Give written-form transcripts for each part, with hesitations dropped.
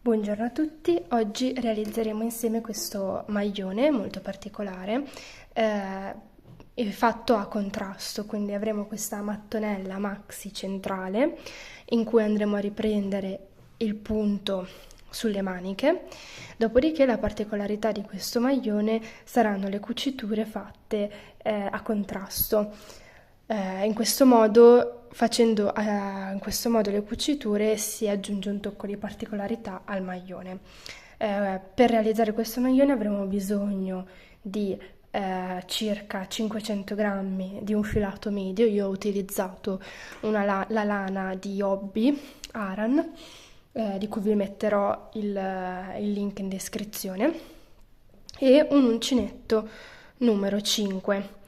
Buongiorno a tutti, oggi realizzeremo insieme questo maglione molto particolare fatto a contrasto, quindi avremo questa mattonella maxi centrale in cui andremo a riprendere il punto sulle maniche, dopodiché la particolarità di questo maglione saranno le cuciture fatte a contrasto. In questo modo, in questo modo le cuciture si aggiunge un tocco di particolarità al maglione. Per realizzare questo maglione avremo bisogno di circa 500 grammi di un filato medio. Io ho utilizzato la lana di Hobby Aran, di cui vi metterò il link in descrizione, e un uncinetto numero 5.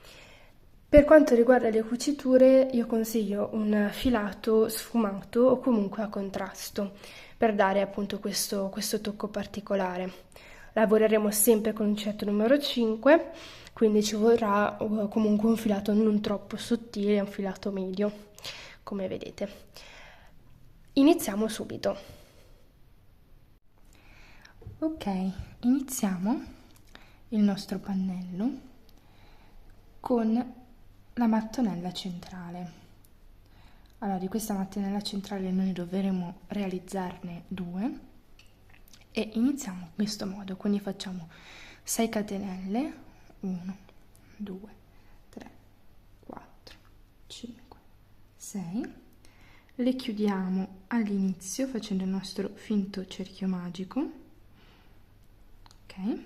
Per quanto riguarda le cuciture, io consiglio un filato sfumato o comunque a contrasto per dare appunto questo tocco particolare. Lavoreremo sempre con l'uncinetto numero 5, quindi ci vorrà comunque un filato non troppo sottile, un filato medio, come vedete. Iniziamo subito. Ok, iniziamo il nostro pannello con la mattonella centrale. Allora, di questa mattonella centrale noi dovremo realizzarne 2 e iniziamo in questo modo, quindi facciamo 6 catenelle, 1, 2, 3, 4, 5, 6, le chiudiamo all'inizio facendo il nostro finto cerchio magico, ok?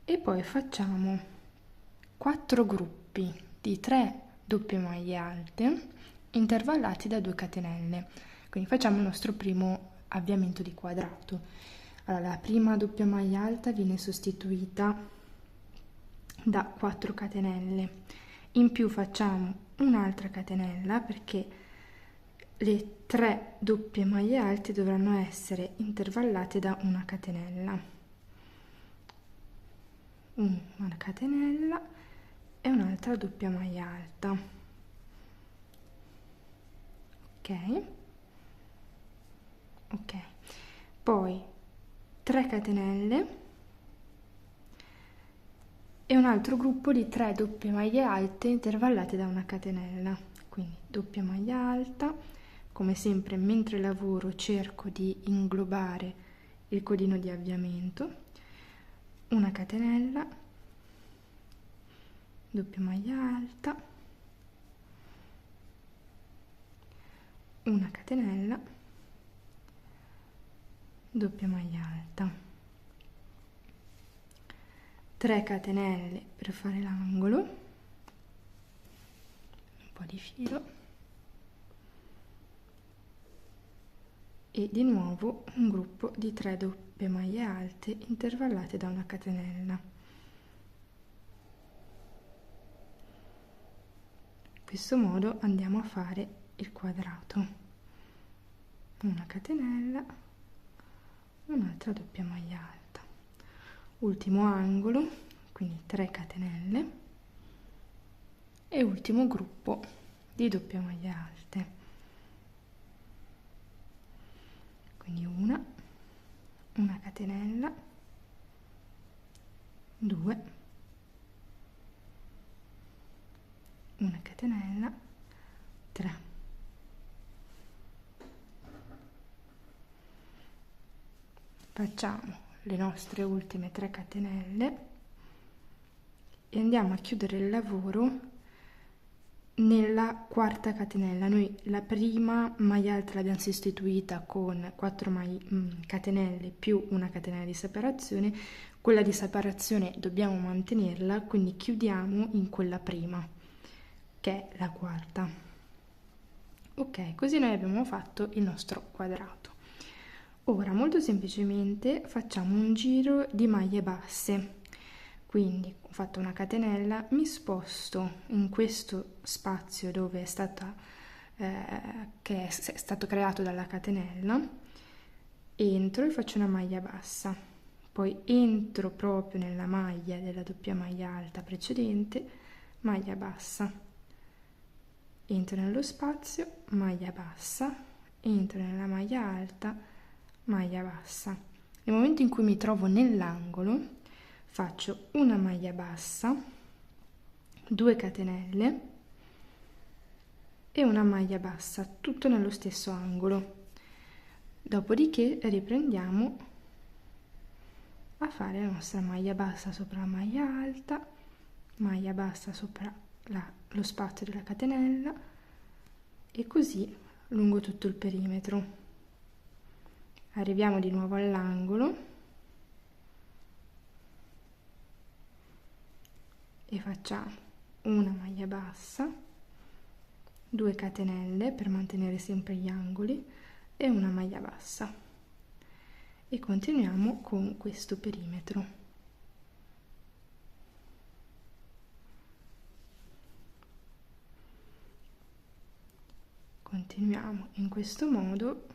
E poi facciamo 4 gruppi di 3 doppie maglie alte intervallati da 2 catenelle. Quindi facciamo il nostro primo avviamento di quadrato. Allora, la prima doppia maglia alta viene sostituita da 4 catenelle. In più facciamo un'altra catenella perché le 3 doppie maglie alte dovranno essere intervallate da una catenella. Una catenella e un'altra doppia maglia alta, ok, poi 3 catenelle e un altro gruppo di 3 doppie maglie alte intervallate da una catenella, quindi doppia maglia alta. Come sempre, mentre lavoro cerco di inglobare il codino di avviamento, una catenella, doppia maglia alta, una catenella, doppia maglia alta, 3 catenelle per fare l'angolo, un po' di filo e di nuovo un gruppo di 3 doppie maglie alte intervallate da una catenella. In questo modo andiamo a fare il quadrato, una catenella, un'altra doppia maglia alta, ultimo angolo, quindi 3 catenelle e ultimo gruppo di doppie maglie alte, quindi una catenella, 2, una catenella, 3. Facciamo le nostre ultime 3 catenelle e andiamo a chiudere il lavoro nella quarta catenella. Noi la prima maglia alta l'abbiamo sostituita con 4 catenelle più una catenella di separazione. Quella di separazione dobbiamo mantenerla, quindi chiudiamo in quella prima, che è la quarta. Ok, così noi abbiamo fatto il nostro quadrato. Ora molto semplicemente facciamo un giro di maglie basse, quindi ho fatto una catenella, mi sposto in questo spazio dove è stata che è stato creato dalla catenella, entro e faccio una maglia bassa, poi entro proprio nella maglia della doppia maglia alta precedente, maglia bassa, entro nello spazio, maglia bassa, entro nella maglia alta, maglia bassa. Nel momento in cui mi trovo nell'angolo faccio una maglia bassa, 2 catenelle e una maglia bassa, tutto nello stesso angolo. Dopodiché riprendiamo a fare la nostra maglia bassa sopra la maglia alta, maglia bassa sopra lo spazio della catenella e così lungo tutto il perimetro. Arriviamo di nuovo all'angolo e facciamo una maglia bassa, 2 catenelle per mantenere sempre gli angoli e una maglia bassa e continuiamo con questo perimetro. Continuiamo in questo modo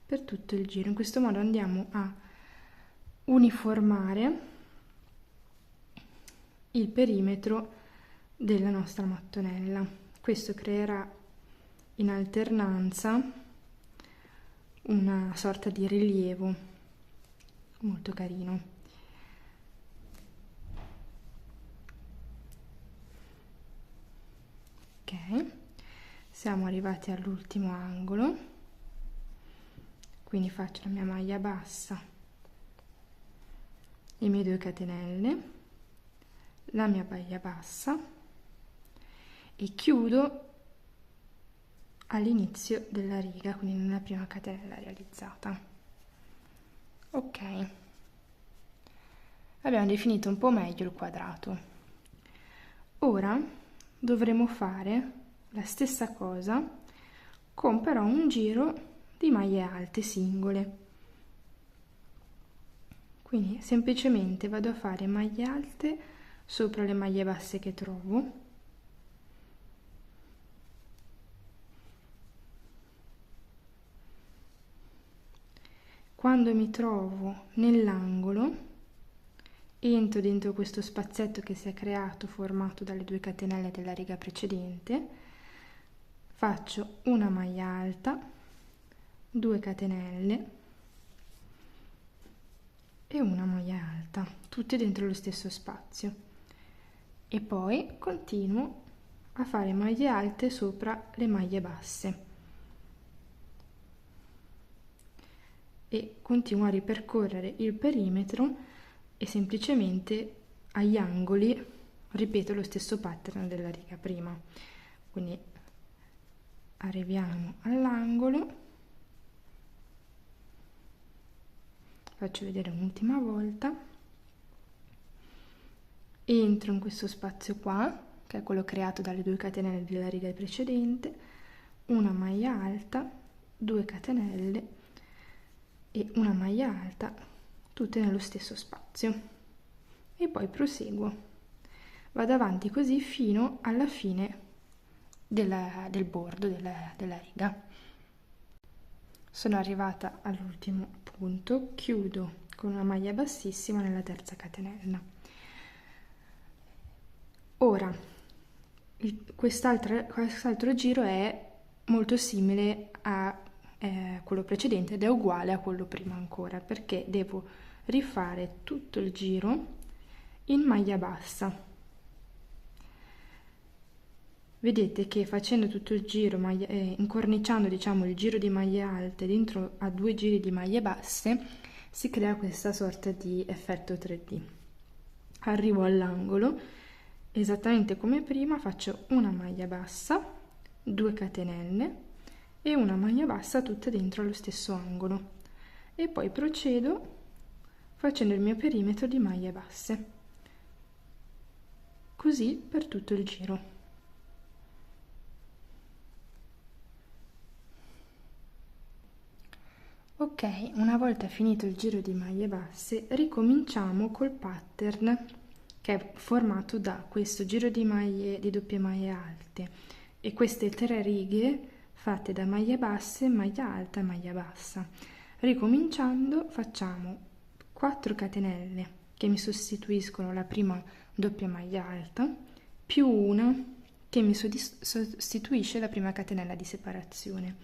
per tutto il giro. In questo modo andiamo a uniformare il perimetro della nostra mattonella. Questo creerà in alternanza una sorta di rilievo molto carino. Ok, siamo arrivati all'ultimo angolo. Quindi faccio la mia maglia bassa, le mie 2 catenelle, la mia maglia bassa e chiudo all'inizio della riga, quindi nella prima catenella realizzata. Ok, abbiamo definito un po' meglio il quadrato. Ora dovremo fare la stessa cosa con però un giro di maglie alte singole. Quindi semplicemente vado a fare maglie alte sopra le maglie basse che trovo. Quando mi trovo nell'angolo, entro dentro questo spazietto che si è creato formato dalle 2 catenelle della riga precedente, faccio una maglia alta, 2 catenelle e una maglia alta, tutte dentro lo stesso spazio, e poi continuo a fare maglie alte sopra le maglie basse e continuo a ripercorrere il perimetro e semplicemente agli angoli ripeto lo stesso pattern della riga prima. Quindi arriviamo all'angolo, faccio vedere un'ultima volta, entro in questo spazio qua che è quello creato dalle 2 catenelle della riga precedente, una maglia alta, 2 catenelle e una maglia alta, tutte nello stesso spazio, e poi proseguo, vado avanti così fino alla fine del bordo della riga. Sono arrivata all'ultimo punto, chiudo con una maglia bassissima nella terza catenella. Ora quest'altro giro è molto simile a quello precedente ed è uguale a quello prima ancora, perché devo rifare tutto il giro in maglia bassa. Vedete che facendo tutto il giro, incorniciando diciamo il giro di maglie alte dentro a 2 giri di maglie basse, si crea questa sorta di effetto 3D. Arrivo all'angolo, esattamente come prima faccio una maglia bassa, 2 catenelle e una maglia bassa tutte dentro allo stesso angolo, e poi procedo facendo il mio perimetro di maglie basse, così per tutto il giro. Ok, una volta finito il giro di maglie basse, ricominciamo col pattern che è formato da questo giro di doppie maglie alte e queste 3 righe fatte da maglie basse, maglia alta e maglia bassa. Ricominciando facciamo 4 catenelle che mi sostituiscono la prima doppia maglia alta più una che mi sostituisce la prima catenella di separazione.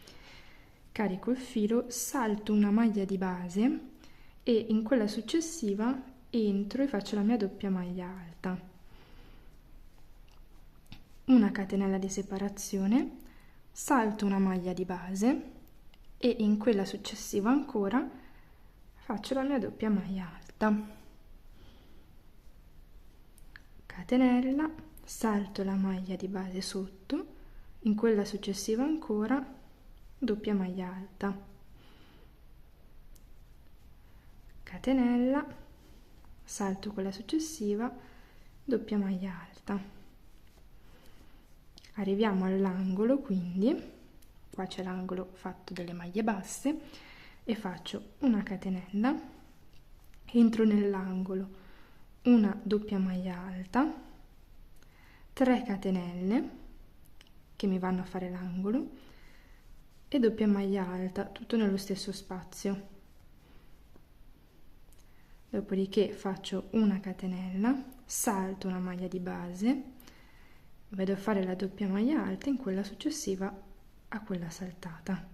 carico il filo, salto una maglia di base e in quella successiva entro e faccio la mia doppia maglia alta, una catenella di separazione, salto una maglia di base e in quella successiva ancora faccio la mia doppia maglia alta, catenella, salto la maglia di base sotto, in quella successiva ancora doppia maglia alta, catenella, salto quella successiva, doppia maglia alta. Arriviamo all'angolo, quindi qua c'è l'angolo fatto delle maglie basse e faccio una catenella, entro nell'angolo, una doppia maglia alta, 3 catenelle che mi vanno a fare l'angolo e doppia maglia alta, tutto nello stesso spazio. Dopodiché faccio una catenella, salto una maglia di base, vado a fare la doppia maglia alta in quella successiva a quella saltata,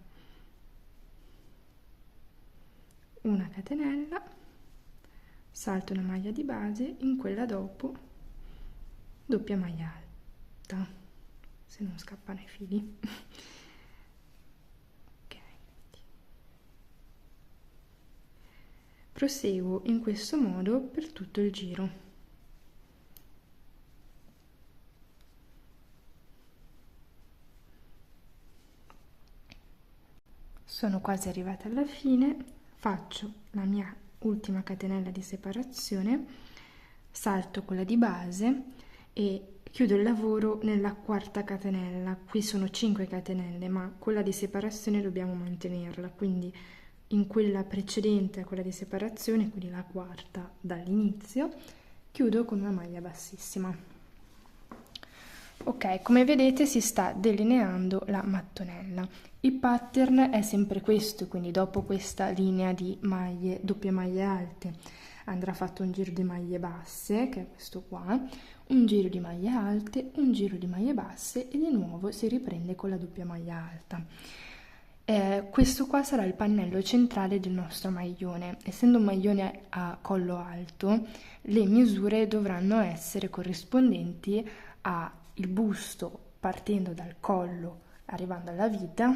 una catenella, salto una maglia di base, in quella dopo doppia maglia alta, se non scappano i fili. Okay. Proseguo in questo modo per tutto il giro. Sono quasi arrivata alla fine, faccio la mia ultima catenella di separazione, salto quella di base e chiudo il lavoro nella quarta catenella. Qui sono 5 catenelle, ma quella di separazione dobbiamo mantenerla, quindi in quella precedente a quella di separazione, quindi la quarta dall'inizio, chiudo con una maglia bassissima. Ok, come vedete si sta delineando la mattonella. Il pattern è sempre questo, quindi dopo questa linea di maglie, doppie maglie alte, andrà fatto un giro di maglie basse, che è questo qua, un giro di maglie alte, un giro di maglie basse e di nuovo si riprende con la doppia maglia alta. Questo qua sarà il pannello centrale del nostro maglione. Essendo un maglione a collo alto, le misure dovranno essere corrispondenti a il busto partendo dal collo arrivando alla vita,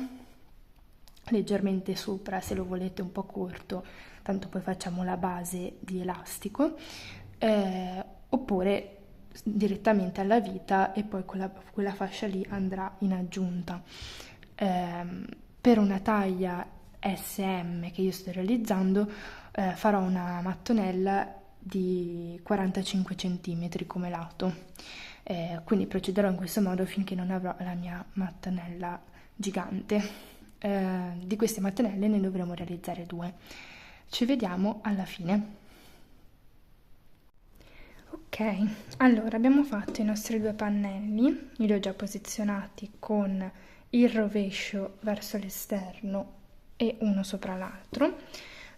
leggermente sopra se lo volete un po' corto, tanto poi facciamo la base di elastico, oppure direttamente alla vita e poi quella fascia lì andrà in aggiunta. Per una taglia SM che io sto realizzando farò una mattonella di 45 cm come lato. Quindi procederò in questo modo finché non avrò la mia mattonella gigante. Di queste mattonelle ne dovremo realizzare 2. Ci vediamo alla fine. Ok, allora abbiamo fatto i nostri 2 pannelli, io li ho già posizionati con il rovescio verso l'esterno e uno sopra l'altro.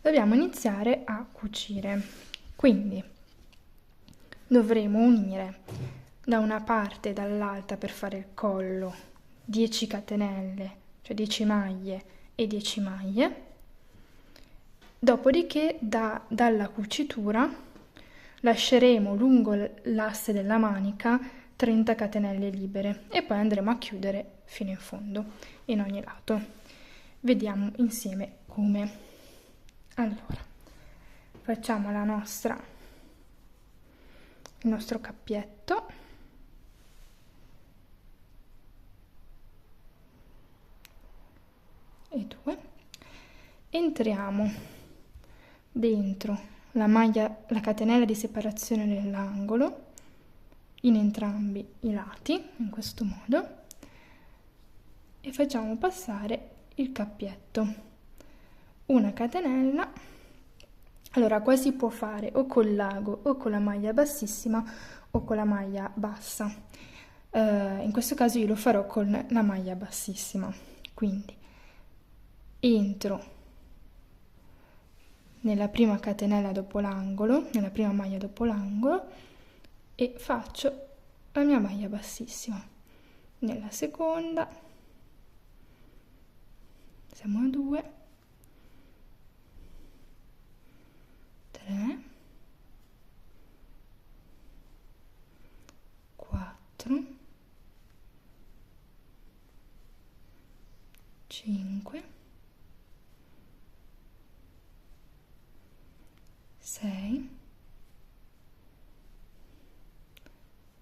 Dobbiamo iniziare a cucire, quindi dovremo unire da una parte e dall'altra per fare il collo 10 catenelle, cioè 10 maglie e 10 maglie, dopodiché dalla cucitura lasceremo lungo l'asse della manica 30 catenelle libere e poi andremo a chiudere fino in fondo in ogni lato. Vediamo insieme come. Allora, facciamo il nostro cappietto. E 2, entriamo dentro la catenella di separazione dell'angolo in entrambi i lati in questo modo e facciamo passare il cappietto, una catenella. Allora qua si può fare o col lago o con la maglia bassissima o con la maglia bassa. In questo caso io lo farò con la maglia bassissima, quindi entro nella prima catenella dopo l'angolo, nella prima maglia dopo l'angolo e faccio la mia maglia bassissima, nella seconda, siamo a 2, 3, 4, 5, 6,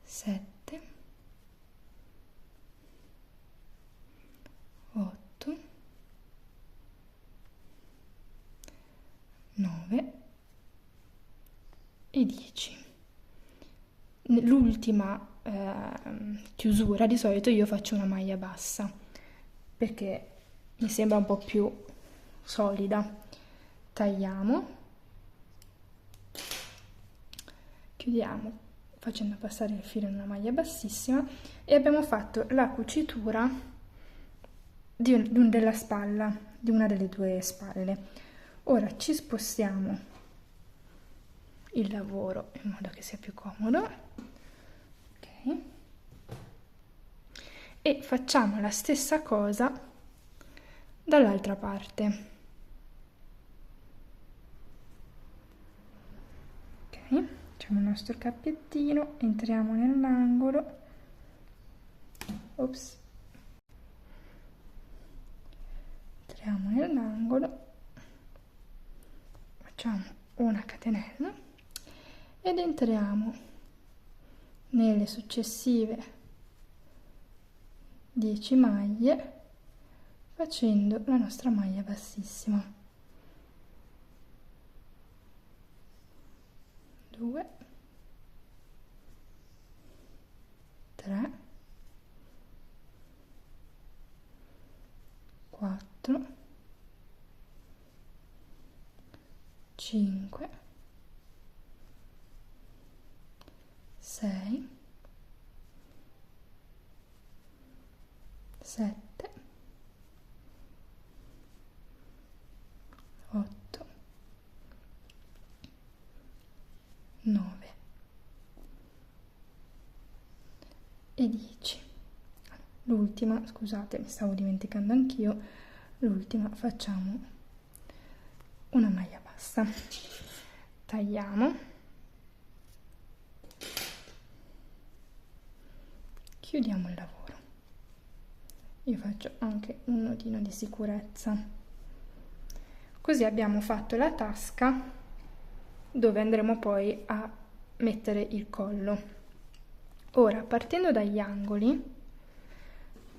7, 8, 9 e 10. L'ultima chiusura, di solito io faccio una maglia bassa perché mi sembra un po' più solida. Tagliamo, chiudiamo facendo passare il filo in una maglia bassissima e abbiamo fatto la cucitura della spalla, di una delle due spalle. Ora ci spostiamo il lavoro in modo che sia più comodo, ok, e facciamo la stessa cosa dall'altra parte, ok, facciamo il nostro cappiettino, entriamo nell'angolo, ops, entriamo nell'angolo, facciamo una catenella ed entriamo nelle successive 10 maglie facendo la nostra maglia bassissima. 2, 3, 4, 5, 6, 7, 8, 9 e 10. L'ultima, scusate, mi stavo dimenticando anch'io, l'ultima facciamo una maglia bassa. Tagliamo, chiudiamo il lavoro. Io faccio anche un nodino di sicurezza. Così abbiamo fatto la tasca dove andremo poi a mettere il collo. Ora, partendo dagli angoli,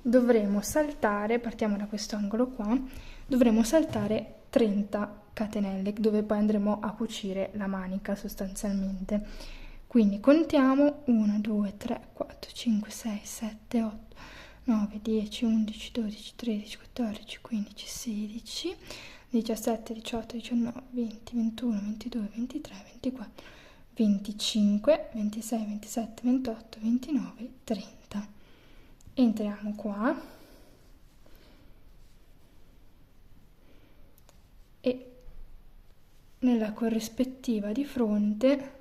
dovremo saltare, partiamo da questo angolo qua, dovremo saltare 30 catenelle dove poi andremo a cucire la manica sostanzialmente. Quindi contiamo 1, 2, 3, 4, 5, 6, 7, 8, 9, 10, 11, 12, 13, 14, 15, 16, 17, 18, 19, 20, 21, 22, 23, 24, 25, 26, 27, 28, 29, 30. Entriamo qua e nella corrispettiva di fronte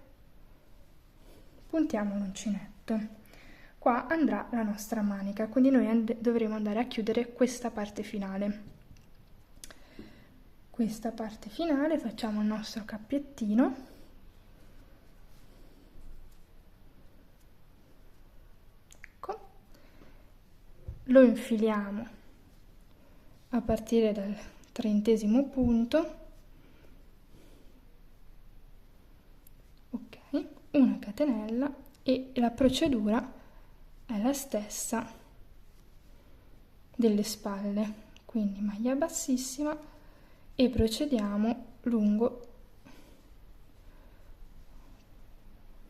puntiamo l'uncinetto. Qua andrà la nostra manica, quindi noi dovremo andare a chiudere questa parte finale. Questa parte finale facciamo il nostro cappiettino. Ecco. Lo infiliamo a partire dal 30° punto. Ok, una catenella e la procedura è la stessa delle spalle, quindi maglia bassissima e procediamo lungo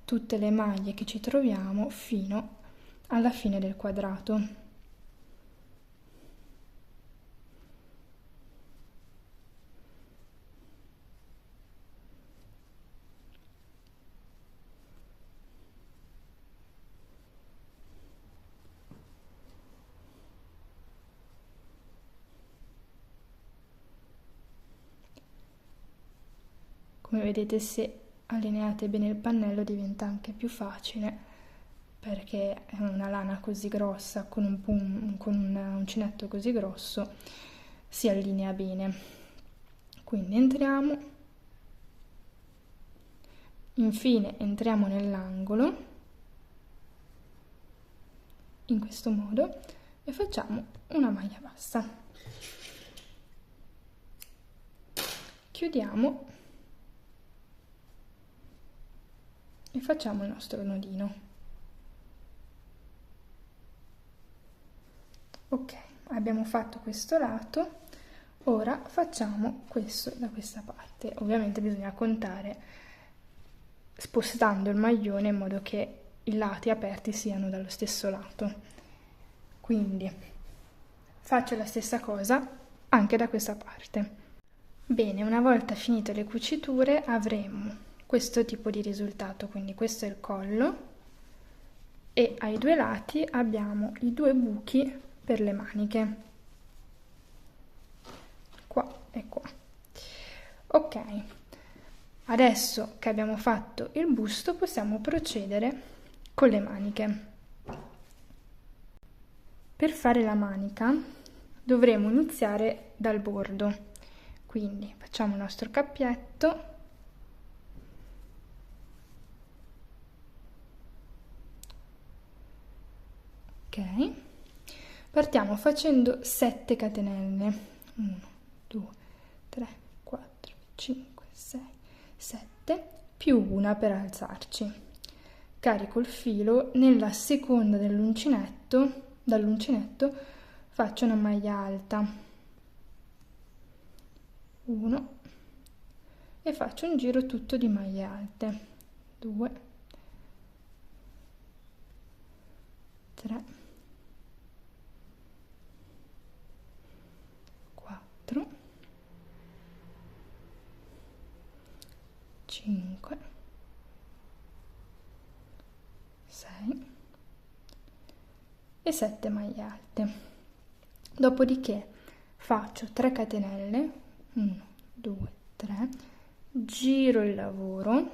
tutte le maglie che ci troviamo fino alla fine del quadrato. Come vedete, se allineate bene il pannello diventa anche più facile, perché è una lana così grossa con un uncinetto così grosso, si allinea bene. Quindi entriamo, infine entriamo nell'angolo in questo modo e facciamo una maglia bassa. Chiudiamo e facciamo il nostro nodino. Ok, abbiamo fatto questo lato, ora facciamo questo da questa parte. Ovviamente bisogna contare spostando il maglione in modo che i lati aperti siano dallo stesso lato. Quindi faccio la stessa cosa anche da questa parte. Bene, una volta finite le cuciture avremo questo tipo di risultato, quindi questo è il collo e ai due lati abbiamo i due buchi per le maniche, qua e qua. Ok, adesso che abbiamo fatto il busto possiamo procedere con le maniche. Per fare la manica dovremo iniziare dal bordo, quindi facciamo il nostro cappietto, ok, partiamo facendo 7 catenelle, 1, 2, 3, 4, 5, 6, 7, più una per alzarci. Carico il filo, nella seconda dall'uncinetto faccio una maglia alta, 1, e faccio un giro tutto di maglie alte, 2, 3, 4, 5, 6 e 7 maglie alte. Dopodiché faccio 3 catenelle, 1, 2, 3, giro il lavoro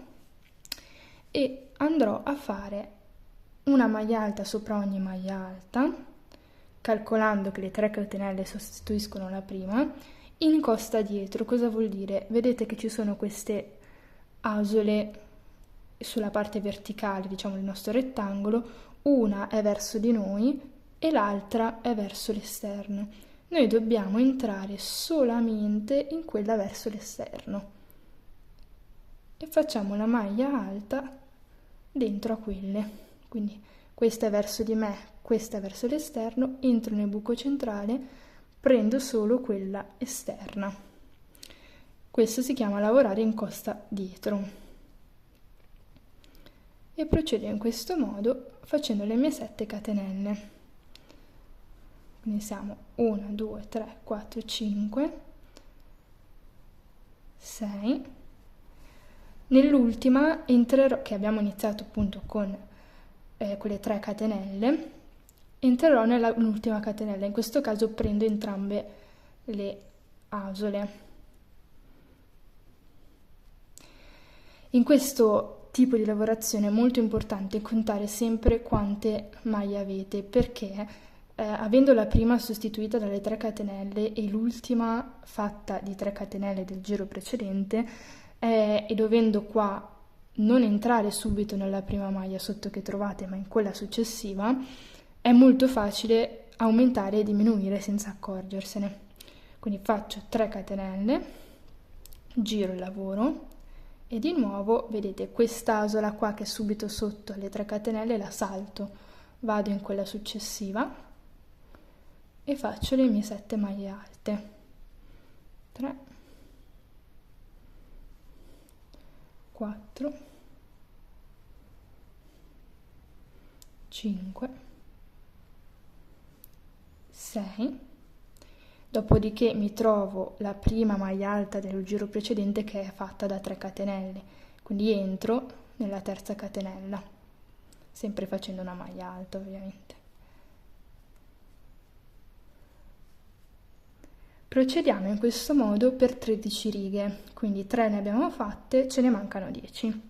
e andrò a fare una maglia alta sopra ogni maglia alta, calcolando che le 3 catenelle sostituiscono la prima, incosta dietro. Cosa vuol dire? Vedete che ci sono queste asole sulla parte verticale, diciamo, del nostro rettangolo, una è verso di noi e l'altra è verso l'esterno. Noi dobbiamo entrare solamente in quella verso l'esterno e facciamo la maglia alta dentro a quelle. Quindi questa è verso di me, questa è verso l'esterno, entro nel buco centrale, prendo solo quella esterna. Questo si chiama lavorare in costa dietro. E procedo in questo modo facendo le mie 7 catenelle. Quindi siamo 1, 2, 3, 4, 5, 6. Nell'ultima entrerò, che abbiamo iniziato appunto con quelle 3 catenelle, entrerò nell'ultima catenella. In questo caso prendo entrambe le asole. In questo tipo di lavorazione è molto importante contare sempre quante maglie avete, perché avendo la prima sostituita dalle 3 catenelle e l'ultima fatta di 3 catenelle del giro precedente, e dovendo qua non entrare subito nella prima maglia sotto che trovate ma in quella successiva, è molto facile aumentare e diminuire senza accorgersene. Quindi faccio 3 catenelle, giro il lavoro e di nuovo vedete quest'asola qua che è subito sotto le 3 catenelle, la salto, vado in quella successiva e faccio le mie 7 maglie alte, 3, 4, 5, 6. Dopodiché mi trovo la prima maglia alta del giro precedente che è fatta da 3 catenelle, quindi entro nella terza catenella, sempre facendo una maglia alta ovviamente. Procediamo in questo modo per 13 righe, quindi 3 ne abbiamo fatte, ce ne mancano 10.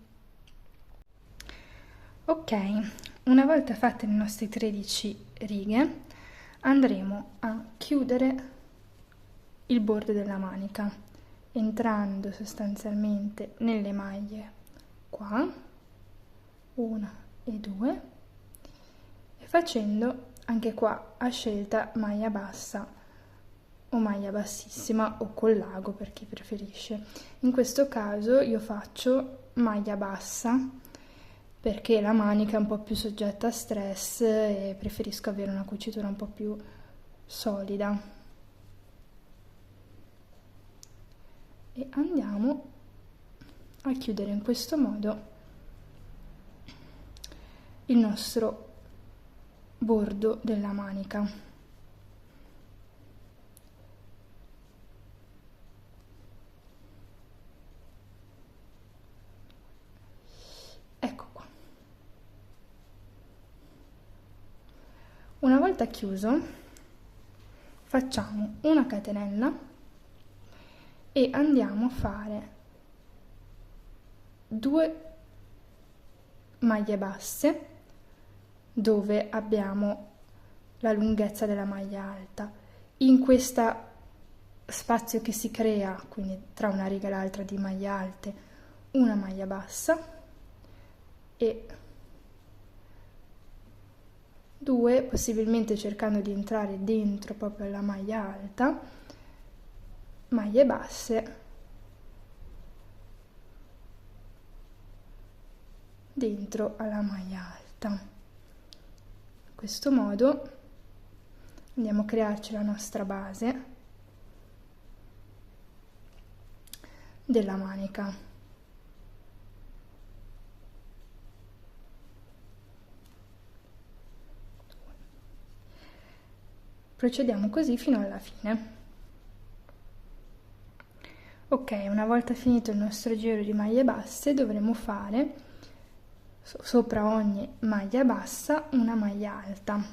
Ok, una volta fatte le nostre 13 righe andremo a chiudere il bordo della manica, entrando sostanzialmente nelle maglie qua, 1 e 2, e facendo anche qua a scelta maglia bassa o maglia bassissima o col lago per chi preferisce. In questo caso io faccio maglia bassa perché la manica è un po' più soggetta a stress e preferisco avere una cucitura un po' più solida. E andiamo a chiudere in questo modo il nostro bordo della manica. Ecco qua. Una volta chiuso, facciamo una catenella e andiamo a fare 2 maglie basse dove abbiamo la lunghezza della maglia alta. In questo spazio che si crea, quindi tra una riga e l'altra di maglie alte, una maglia bassa e 2, possibilmente cercando di entrare dentro proprio alla maglia alta, maglie basse dentro alla maglia alta. In questo modo andiamo a crearci la nostra base della manica. Procediamo così fino alla fine. Ok, una volta finito il nostro giro di maglie basse dovremo fare sopra ogni maglia bassa una maglia alta.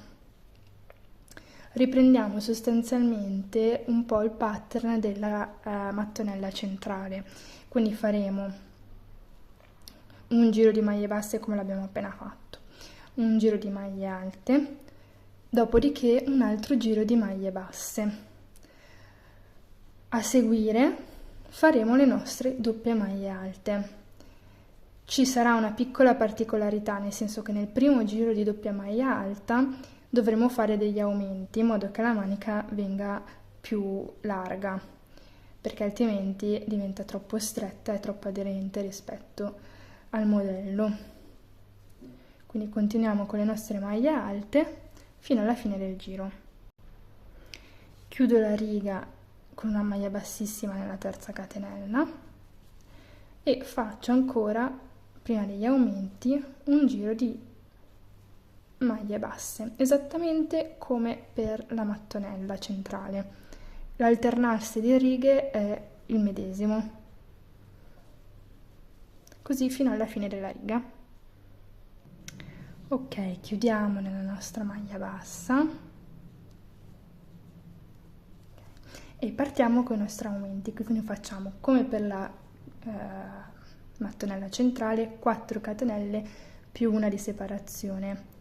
Riprendiamo sostanzialmente un po' il pattern della mattonella centrale, quindi faremo un giro di maglie basse come l'abbiamo appena fatto, un giro di maglie alte, dopodiché un altro giro di maglie basse. A seguire faremo le nostre doppie maglie alte. Ci sarà una piccola particolarità, nel senso che nel primo giro di doppia maglia alta dovremo fare degli aumenti in modo che la manica venga più larga, perché altrimenti diventa troppo stretta e troppo aderente rispetto al modello. Quindi continuiamo con le nostre maglie alte fino alla fine del giro. Chiudo la riga con una maglia bassissima nella terza catenella e faccio ancora, prima degli aumenti, un giro di maglie basse, esattamente come per la mattonella centrale. L'alternarsi di righe è il medesimo, così fino alla fine della riga. Ok, chiudiamo nella nostra maglia bassa e partiamo con i nostri aumenti, quindi facciamo come per la mattonella centrale 4 catenelle più una di separazione.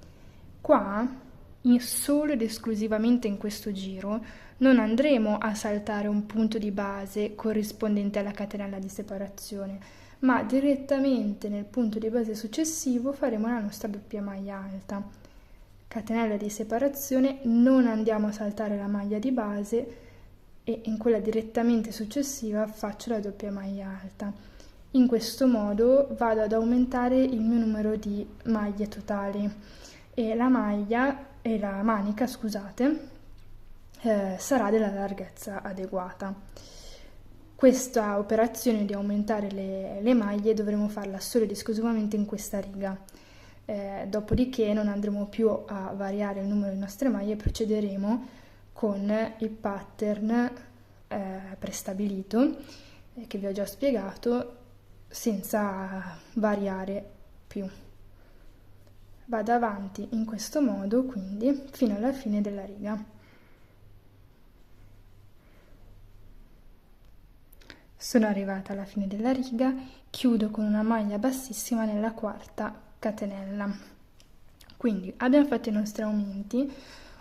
Qua, solo ed esclusivamente in questo giro, non andremo a saltare un punto di base corrispondente alla catenella di separazione, ma direttamente nel punto di base successivo faremo la nostra doppia maglia alta. Catenella di separazione, non andiamo a saltare la maglia di base e in quella direttamente successiva faccio la doppia maglia alta. In questo modo vado ad aumentare il mio numero di maglie totali e la manica, scusate, sarà della larghezza adeguata. Questa operazione di aumentare le maglie dovremo farla solo ed esclusivamente in questa riga. Dopodiché non andremo più a variare il numero delle nostre maglie e procederemo con il pattern prestabilito che vi ho già spiegato, senza variare più. Vado avanti in questo modo, quindi fino alla fine della riga. Sono arrivata alla fine della riga, chiudo con una maglia bassissima nella quarta catenella. Quindi abbiamo fatto i nostri aumenti.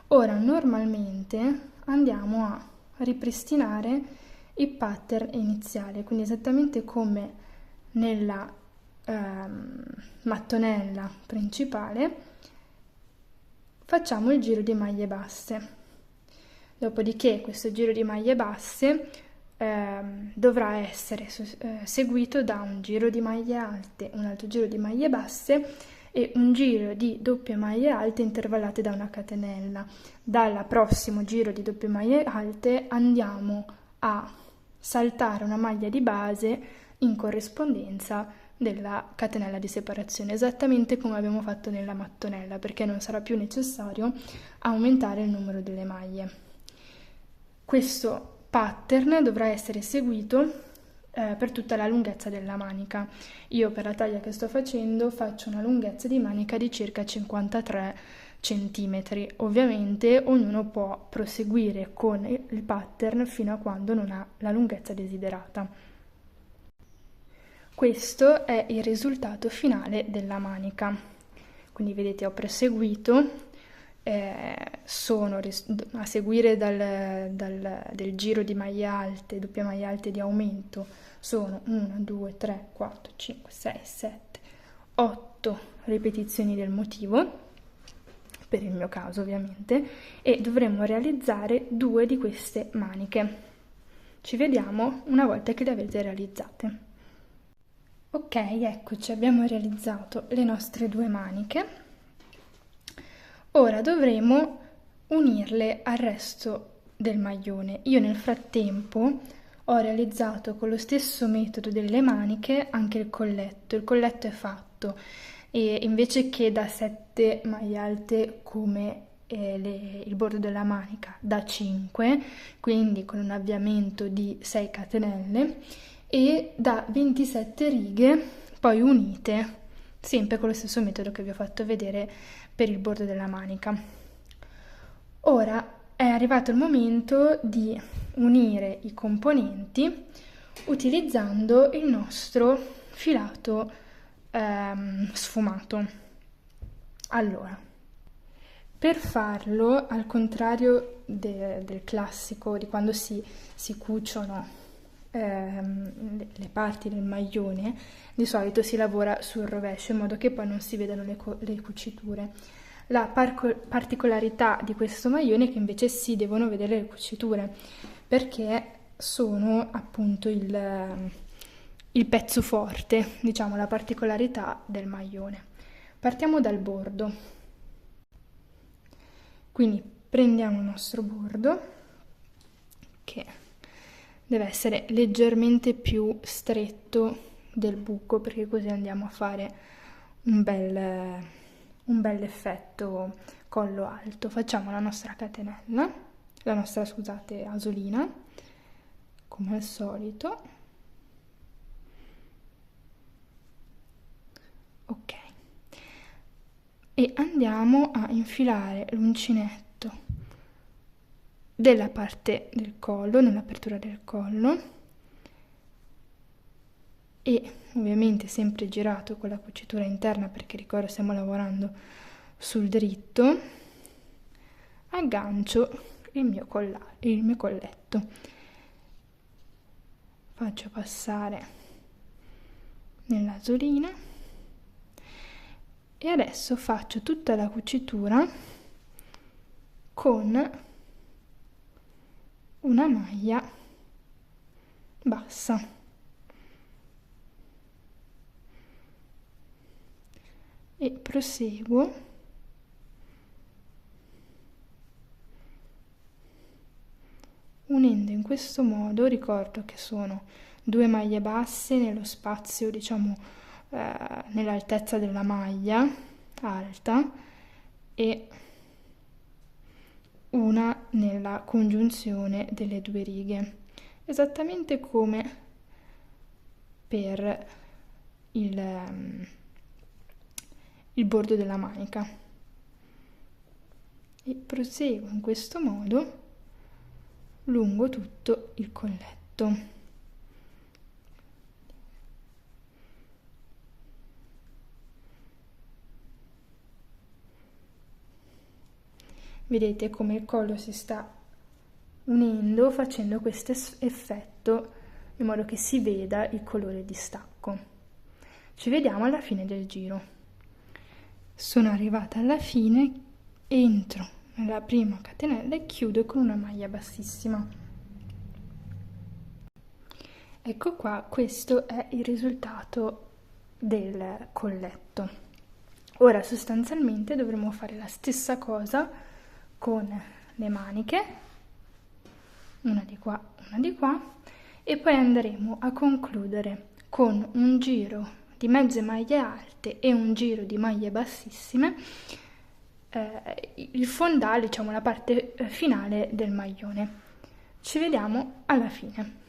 Ora normalmente andiamo a ripristinare il pattern iniziale, quindi esattamente come nella mattonella principale facciamo il giro di maglie basse. Dopodiché questo giro di maglie basse dovrà essere seguito da un giro di maglie alte, un altro giro di maglie basse e un giro di doppie maglie alte intervallate da una catenella. Dal prossimo giro di doppie maglie alte andiamo a saltare una maglia di base in corrispondenza della catenella di separazione, esattamente come abbiamo fatto nella mattonella, perché non sarà più necessario aumentare il numero delle maglie. Questo pattern dovrà essere seguito per tutta la lunghezza della manica. Io per la taglia che sto facendo faccio una lunghezza di manica di circa 53 centimetri. Ovviamente ognuno può proseguire con il pattern fino a quando non ha la lunghezza desiderata. Questo è il risultato finale della manica. Quindi vedete, ho proseguito, sono a seguire del giro di maglie alte, doppie maglie alte di aumento, sono 1, 2, 3, 4, 5, 6, 7, 8 ripetizioni del motivo, per il mio caso ovviamente, e dovremo realizzare 2 di queste maniche. Ci vediamo una volta che le avete realizzate. Ok, eccoci, abbiamo realizzato le nostre 2 maniche. Ora dovremo unirle al resto del maglione. Io nel frattempo ho realizzato con lo stesso metodo delle maniche anche il colletto. Il colletto è fatto e invece che da 7 maglie alte come il bordo della manica, da 5, quindi con un avviamento di 6 catenelle e da 27 righe poi unite, sempre con lo stesso metodo che vi ho fatto vedere per il bordo della manica. Ora è arrivato il momento di unire i componenti utilizzando il nostro filato sfumato. Allora, per farlo, al contrario del classico, di quando si cuciono le parti del maglione, di solito si lavora sul rovescio in modo che poi non si vedano le cuciture. La particolarità di questo maglione è che invece si devono vedere le cuciture, perché sono appunto il pezzo forte, diciamo, la particolarità del maglione. Partiamo dal bordo. Quindi prendiamo il nostro bordo, che deve essere leggermente più stretto del buco, perché così andiamo a fare un bel effetto collo alto. Facciamo la nostra catenella, la nostra, scusate, asolina, come al solito. Ok. E andiamo a infilare l'uncinetto della parte del collo, nell'apertura del collo, e ovviamente sempre girato con la cucitura interna, perché ricordo stiamo lavorando sul dritto, aggancio il mio colletto, faccio passare nell'asolina e adesso faccio tutta la cucitura con una maglia bassa. E proseguo unendo in questo modo. Ricordo che sono 2 maglie basse nello spazio, diciamo, nell'altezza della maglia alta e una nella congiunzione delle 2 righe, esattamente come per il bordo della manica, e proseguo in questo modo lungo tutto il colletto. Vedete come il collo si sta unendo, facendo questo effetto in modo che si veda il colore di stacco. Ci vediamo alla fine del giro. Sono arrivata alla fine, entro nella prima catenella e chiudo con una maglia bassissima. Ecco qua, questo è il risultato del colletto. Ora sostanzialmente dovremo fare la stessa cosa con le maniche, una di qua, una di qua, e poi andremo a concludere con un giro di mezze maglie alte e un giro di maglie bassissime, il fondale, diciamo la parte finale del maglione. Ci vediamo alla fine.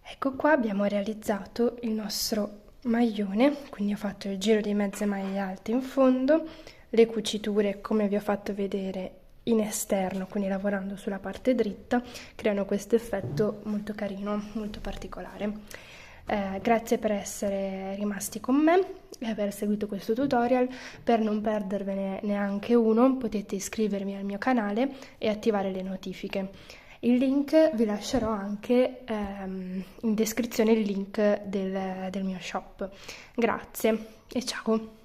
Ecco qua, abbiamo realizzato il nostro maglione, quindi ho fatto il giro di mezze maglie alte in fondo, le cuciture come vi ho fatto vedere in esterno, quindi lavorando sulla parte dritta, creano questo effetto molto carino, molto particolare. Grazie per essere rimasti con me e aver seguito questo tutorial. Per non perdervene neanche uno, potete iscrivervi al mio canale e attivare le notifiche. Il link vi lascerò anche in descrizione, il link del mio shop. Grazie e ciao!